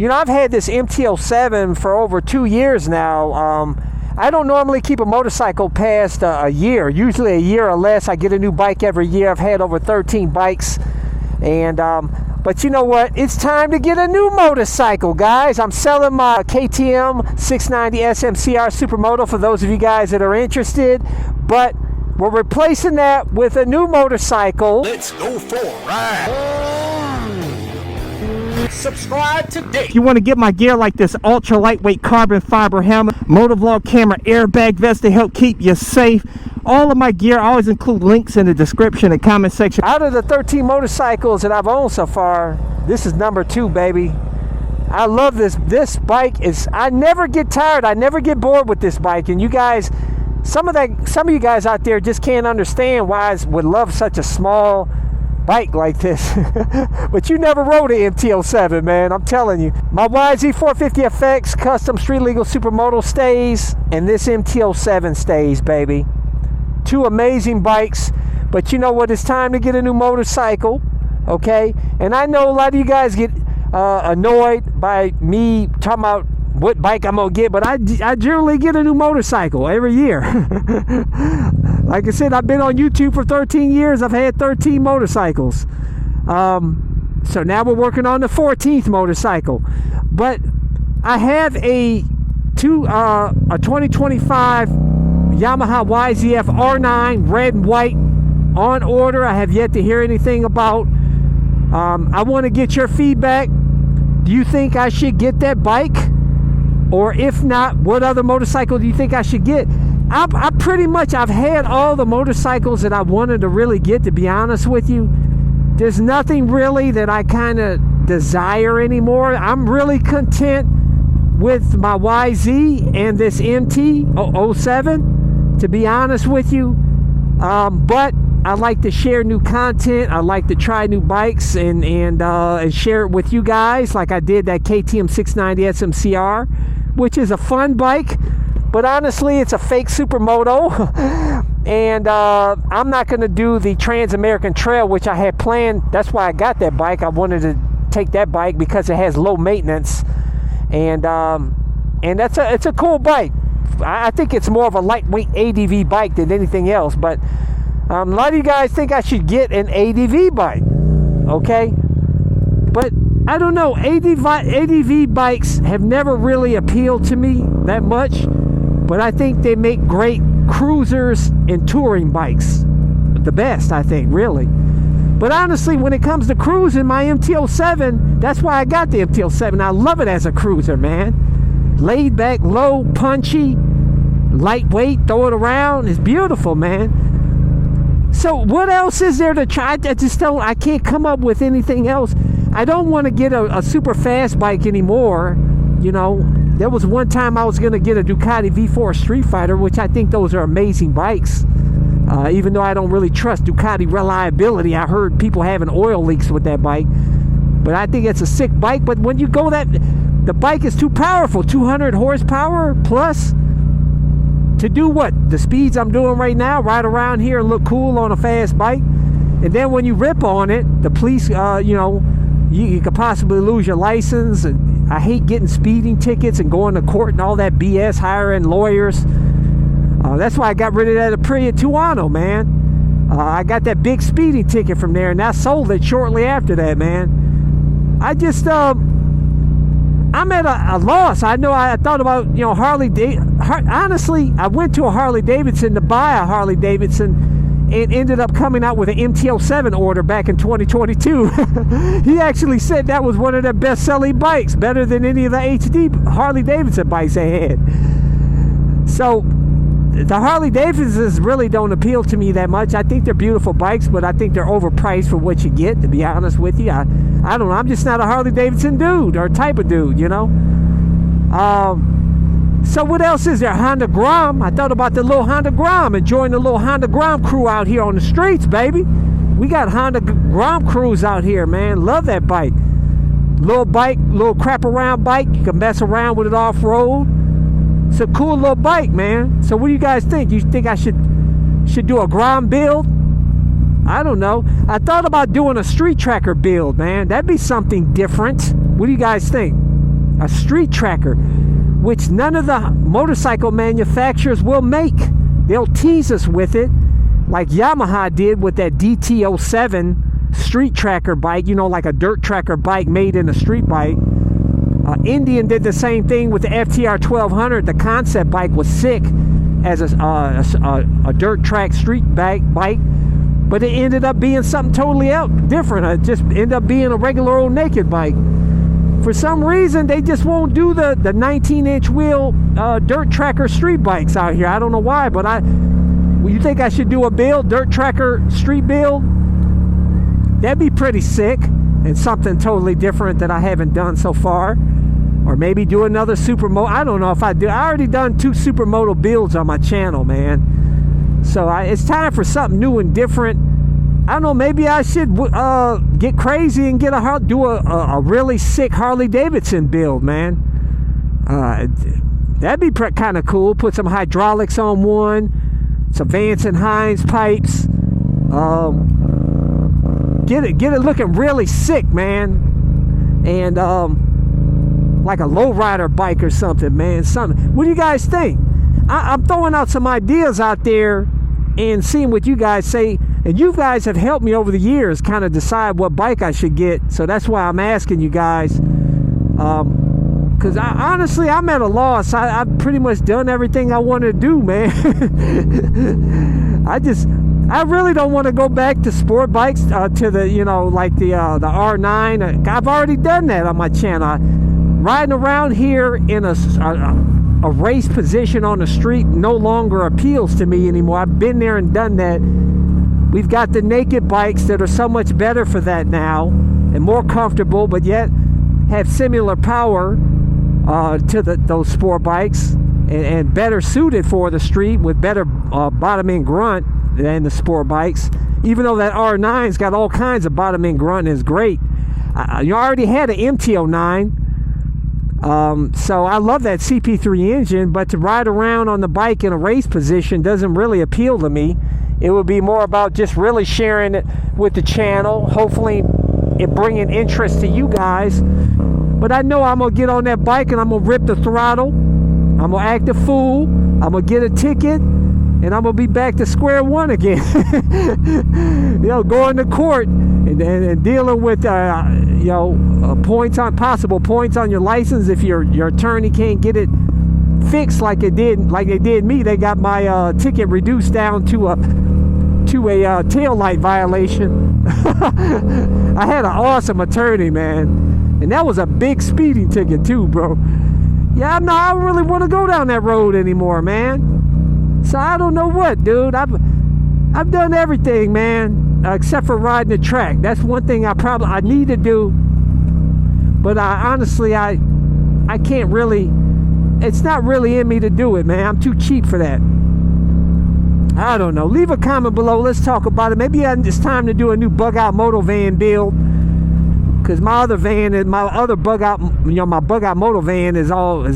You know, I've had this MT-07 for over 2 years now. I don't normally keep a motorcycle past a year, usually a year or less. I get a new bike every year. I've had over 13 bikes. And but you know what? It's time to get a new motorcycle, guys. I'm selling my KTM 690 SMCR Supermoto for those of you guys that are interested. But we're replacing that with a new motorcycle. Let's go for a ride. Subscribe today. If you want to get my gear like this ultra lightweight carbon fiber helmet, motovlog camera, airbag vest to help keep you safe. All of my gear, I always include links in the description and comment section. Out of the 13 motorcycles that I've owned so far, this is number 2, baby. I love this. This bike is, I never get tired. I never get bored with this bike. And you guys, some of you guys out there just can't understand why I would love such a small bike like this. But you never rode an MT-07, man, I'm telling you. My YZ450FX custom street legal supermoto stays, and this MT-07 stays, baby. 2 amazing bikes. But you know what, it's time to get a new motorcycle, okay? And I know a lot of you guys get annoyed by me talking about what bike I'm gonna get, but I generally get a new motorcycle every year. Like I said, I've been on YouTube for 13 years. I've had 13 motorcycles. So now we're working on the 14th motorcycle. But I have a 2025 Yamaha YZF R9 red and white on order. I have yet to hear anything about. I want to get your feedback. Do you think I should get that bike? Or if not, what other motorcycle do you think I should get? I've had all the motorcycles that I wanted to really get, to be honest with you. There's nothing really that I kind of desire anymore. I'm really content with my YZ and this MT-07, to be honest with you. But I like to share new content. I like to try new bikes and share it with you guys, like I did that KTM 690 SMCR, which is a fun bike. But honestly, it's a fake supermoto. And I'm not going to do the Trans-American Trail, which I had planned. That's why I got that bike. I wanted to take that bike because it has low maintenance. And it's a cool bike. I think it's more of a lightweight ADV bike than anything else. But a lot of you guys think I should get an ADV bike. Okay? But I don't know. ADV bikes have never really appealed to me that much. But I think they make great cruisers and touring bikes. The best, I think, really. But honestly, when it comes to cruising, my MT-07, that's why I got the MT-07. I love it as a cruiser, man. Laid back, low, punchy, lightweight, throw it around. It's beautiful, man. So what else is there to try? I can't come up with anything else. I don't want to get a super fast bike anymore, you know. There was one time I was going to get a Ducati V4 Street Fighter, which I think those are amazing bikes. Even though I don't really trust Ducati reliability. I heard people having oil leaks with that bike. But I think it's a sick bike. But when you go the bike is too powerful. 200 horsepower plus to do what? The speeds I'm doing right now, ride around here and look cool on a fast bike. And then when you rip on it, the police, you could possibly lose your license. And I hate getting speeding tickets and going to court and all that BS, hiring lawyers. That's why I got rid of that Aprilia Tuono, man. I got that big speeding ticket from there, and I sold it shortly after that, man. I just, I'm at a loss. I know I thought about, honestly, I went to a Harley Davidson to buy a Harley Davidson and ended up coming out with an MT-07 order back in 2022. He actually said that was one of their best-selling bikes, better than any of the HD Harley Davidson bikes they had. So the Harley Davidsons really don't appeal to me that much. I think they're beautiful bikes, but I think they're overpriced for what you get, to be honest with you. I don't know. I'm just not a Harley Davidson dude or type of dude, you know. So what else is there? Honda Grom. I thought about the little Honda Grom and join the little Honda Grom crew out here on the streets, baby. We got Honda Grom crews out here, man. Love that bike. Little bike, little crap around bike. You can mess around with it off-road. It's a cool little bike, man. So what do you guys think? You think I should do a Grom build? I don't know. I thought about doing a street tracker build, man. That'd be something different. What do you guys think? a street tracker, which none of the motorcycle manufacturers will make. They'll tease us with it, like Yamaha did with that DT07 street tracker bike, you know, like a dirt tracker bike made in a street bike. Indian did the same thing with the FTR 1200. The concept bike was sick as a dirt track street bike, but it ended up being something totally different. It just ended up being a regular old naked bike. For some reason, they just won't do the 19-inch wheel dirt tracker street bikes out here. I don't know why, but you think I should do a build, dirt tracker street build? That'd be pretty sick, and something totally different that I haven't done so far. Or maybe do another supermoto. I don't know if I do. I already done 2 supermoto builds on my channel, man. So it's time for something new and different. I don't know, maybe I should get crazy and do a really sick Harley Davidson build, man. That'd be kind of cool. Put some hydraulics on one, some Vance and Hines pipes. Get it looking really sick, man. And like a lowrider bike or something, man. What do you guys think? I'm throwing out some ideas out there and seeing what you guys say. And you guys have helped me over the years kind of decide what bike I should get. So that's why I'm asking you guys. Because honestly, I'm at a loss. I've pretty much done everything I want to do, man. I really don't want to go back to sport bikes, to the, you know, like the R9. I've already done that on my channel. Riding around here in a race position on the street no longer appeals to me anymore. I've been there and done that. We've got the naked bikes that are so much better for that now and more comfortable, but yet have similar power to those sport bikes and better suited for the street with better bottom end grunt than the sport bikes. Even though that R9's got all kinds of bottom end grunt and is great. You already had an MT09. So I love that CP3 engine, but to ride around on the bike in a race position doesn't really appeal to me. It would be more about just really sharing it with the channel, hopefully it bringing interest to you guys. But I know I'm gonna get on that bike and I'm gonna rip the throttle, I'm gonna act a fool, I'm gonna get a ticket, and I'm gonna be back to square one again. You know, going to court and dealing with possible points on your license if your attorney can't get it fixed like they did me. They got my ticket reduced down to a tail light violation. I had an awesome attorney, man, and that was a big speeding ticket too, bro. Yeah, I don't really want to go down that road anymore, man. So I don't know what, dude. I've done everything, man, except for riding the track. That's one thing I need to do. But honestly, I can't really. It's not really in me to do it, man. I'm too cheap for that. I don't know. Leave a comment below. Let's talk about it. Maybe it's time to do a new bug out moto van build. Because my other van and my other bug out, my bug out moto van is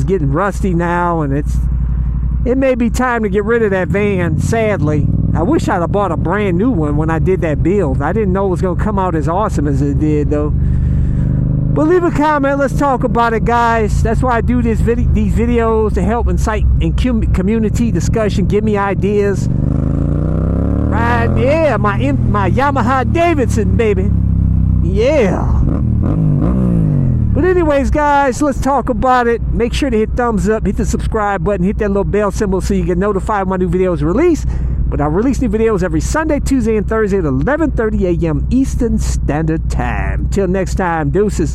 getting rusty now, and it may be time to get rid of that van. Sadly, I wish I'd have bought a brand new one when I did that build. I didn't know it was gonna come out as awesome as it did, though. But leave a comment. Let's talk about it, guys. That's why I do these videos, to help incite in community discussion. Give me ideas. Right? Yeah, my Yamaha Davidson, baby. Yeah. But anyways, guys, let's talk about it. Make sure to hit thumbs up, hit the subscribe button, hit that little bell symbol so you get notified when my new videos release. But I release new videos every Sunday, Tuesday, and Thursday at 11:30 a.m. Eastern Standard Time. Till next time, deuces.